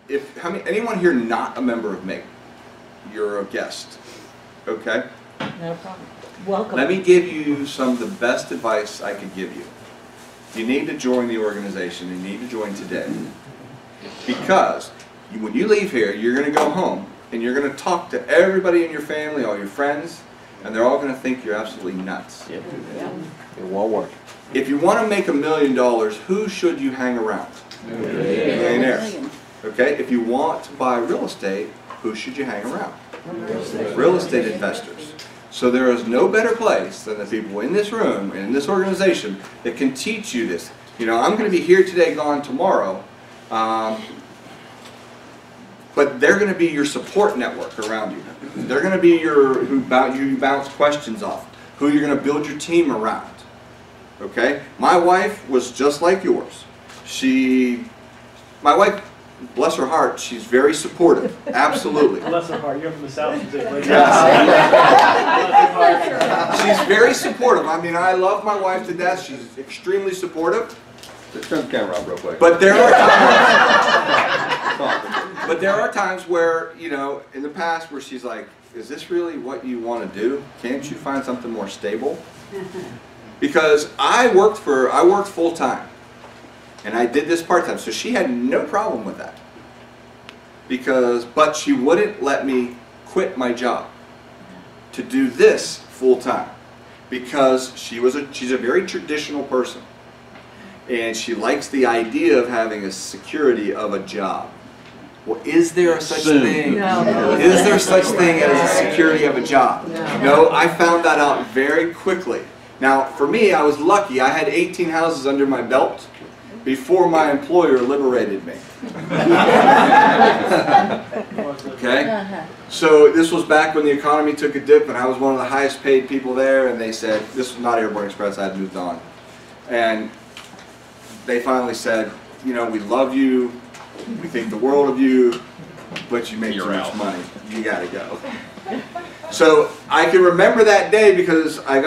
anyone here not a member of MIG? You're a guest, okay? No problem. Welcome. Let me give you some of the best advice I could give you. You need to join the organization. You need to join today. Because when you leave here, you're going to go home and you're going to talk to everybody in your family, all your friends, and they're all going to think you're absolutely nuts. Yep. Yeah. It won't work. If you want to make $1 million, who should you hang around? Millionaires. Okay? If you want to buy real estate, who should you hang around? Real estate investors. So there is no better place than the people in this room and in this organization that can teach you this. You know, I'm going to be here today, gone tomorrow, but they're going to be your support network around you. They're going to be who you bounce questions off, who you're going to build your team around. Okay? My wife was just like yours. My wife, bless her heart, she's very supportive. Absolutely. Bless her heart. You're from the South. She's very supportive. I mean, I love my wife to death. She's extremely supportive. Just turn the camera off real quick. But there are times where, you know, in the past where she's like, is this really what you want to do? Can't you find something more stable? Because I worked full time. And I did this part-time, so she had no problem with that. But she wouldn't let me quit my job to do this full-time. Because she's a very traditional person. And she likes the idea of having a security of a job. Well, is there such thing? No. Is there such thing as a security of a job? No, I found that out very quickly. Now, for me, I was lucky. I had 18 houses under my belt before my employer liberated me. Okay? So this was back when the economy took a dip and I was one of the highest paid people there, and they said, this was not Airborne Express, I had moved on. And they finally said, you know, we love you, we think the world of you, but you make too much money. You gotta go. So I can remember that day because I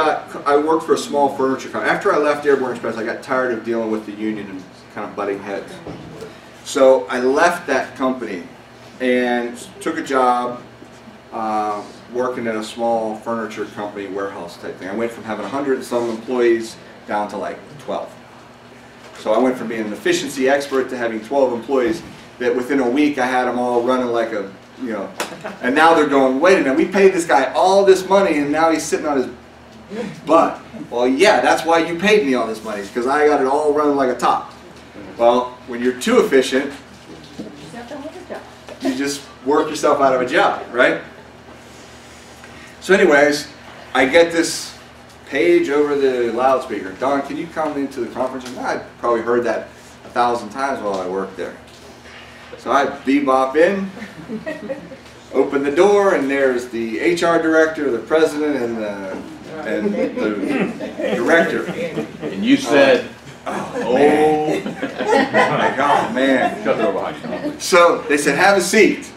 worked for a small furniture company. After I left Airborne Express, I got tired of dealing with the union and kind of butting heads. So I left that company and took a job working at a small furniture company warehouse type thing. I went from having 100 and some employees down to like 12. So I went from being an efficiency expert to having 12 employees that within a week I had them all running like a, you know, and now they're going, wait a minute, we paid this guy all this money and now he's sitting on his butt. Well, yeah, that's why you paid me all this money, because I got it all running like a top. Well, when you're too efficient, you just work yourself out of a job, right? So anyways, I get this page over the loudspeaker. Don, can you come into the conference room? I probably heard that 1,000 times while I worked there. So I bebop in, open the door, and there's the HR director, the president, and the director. And you said, oh my God, man. So they said, have a seat.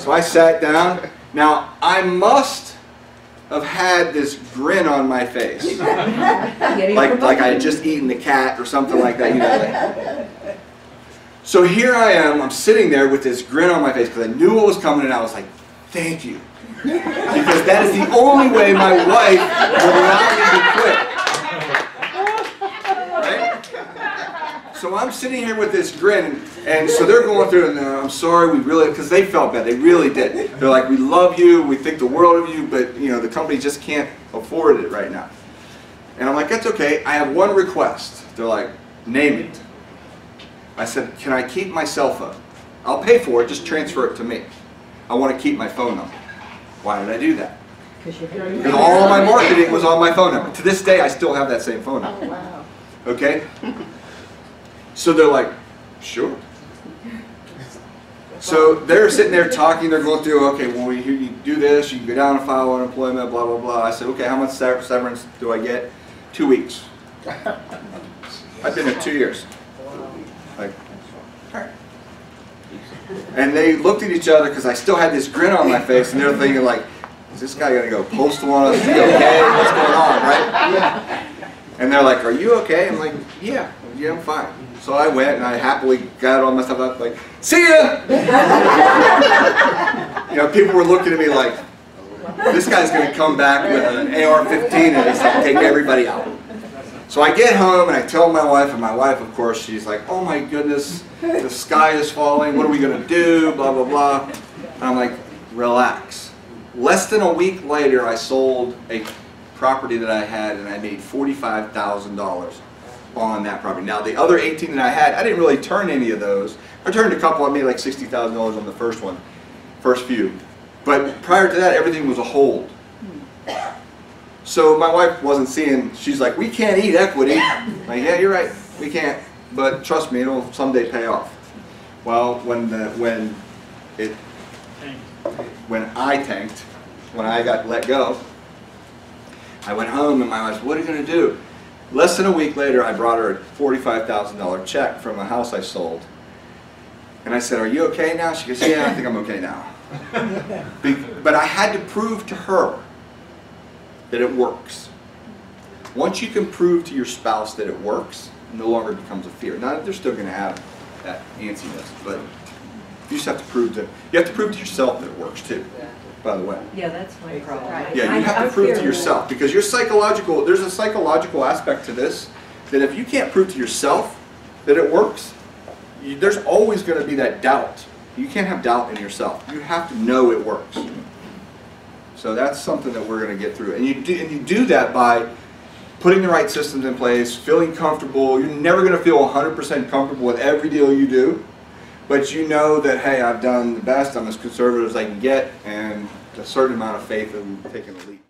So I sat down. Now, I must have had this grin on my face. like I had just eaten the cat or something like that. You know, like. So here I am, I'm sitting there with this grin on my face because I knew what was coming and I was like, thank you. Because that is the only way my wife would allow me to quit. Right? So I'm sitting here with this grin, and so they're going through and I'm sorry, we really, because they felt bad, they really did. They're like, we love you, we think the world of you, but you know, the company just can't afford it right now. And I'm like, that's okay, I have one request. They're like, name it. I said, can I keep my cell phone? I'll pay for it, just transfer it to me. I want to keep my phone number. Why did I do that? Because all of my marketing was on my phone number. To this day, I still have that same phone number. Oh, wow. Okay? So they're like, sure. So they're sitting there talking, they're going through, okay, well, you do this, you can go down and file unemployment, blah, blah, blah. I said, okay, how much severance do I get? 2 weeks. I've been there 2 years. Like, all right. And they looked at each other because I still had this grin on my face, and they're thinking like, is this guy gonna go postal on us? Is he okay? What's going on, right? And they're like, are you okay? I'm like, yeah, I'm fine. So I went and I happily got all my stuff up, like, see ya! You know, people were looking at me like, this guy's gonna come back with an AR-15 and he's gonna take everybody out. So I get home and I tell my wife, and my wife, of course, she's like, oh my goodness, the sky is falling, what are we gonna do, blah, blah, blah. And I'm like, relax. Less than a week later, I sold a property that I had and I made $45,000 on that property. Now the other 18 that I had, I didn't really turn any of those. I turned a couple, I made like $60,000 on the first few. But prior to that, everything was a hold. So my wife wasn't seeing, she's like, we can't eat equity. I'm like, yeah, you're right, we can't. But trust me, it'll someday pay off. Well, when I tanked, when I got let go, I went home and my wife said, what are you going to do? Less than a week later, I brought her a $45,000 check from a house I sold. And I said, are you okay now? She goes, yeah, I think I'm okay now. But I had to prove to her that it works. Once you can prove to your spouse that it works, it no longer becomes a fear. Now, they're still going to have that antsiness, but you just have to prove to yourself that it works too, by the way. Yeah, that's my problem. Yeah, you have to prove to yourself, because there's a psychological aspect to this, that if you can't prove to yourself that it works, there's always going to be that doubt. You can't have doubt in yourself. You have to know it works. So that's something that we're going to get through. And you do that by putting the right systems in place, feeling comfortable. You're never going to feel 100% comfortable with every deal you do. But you know that, hey, I've done the best, I'm as conservative as I can get, and a certain amount of faith in taking the leap.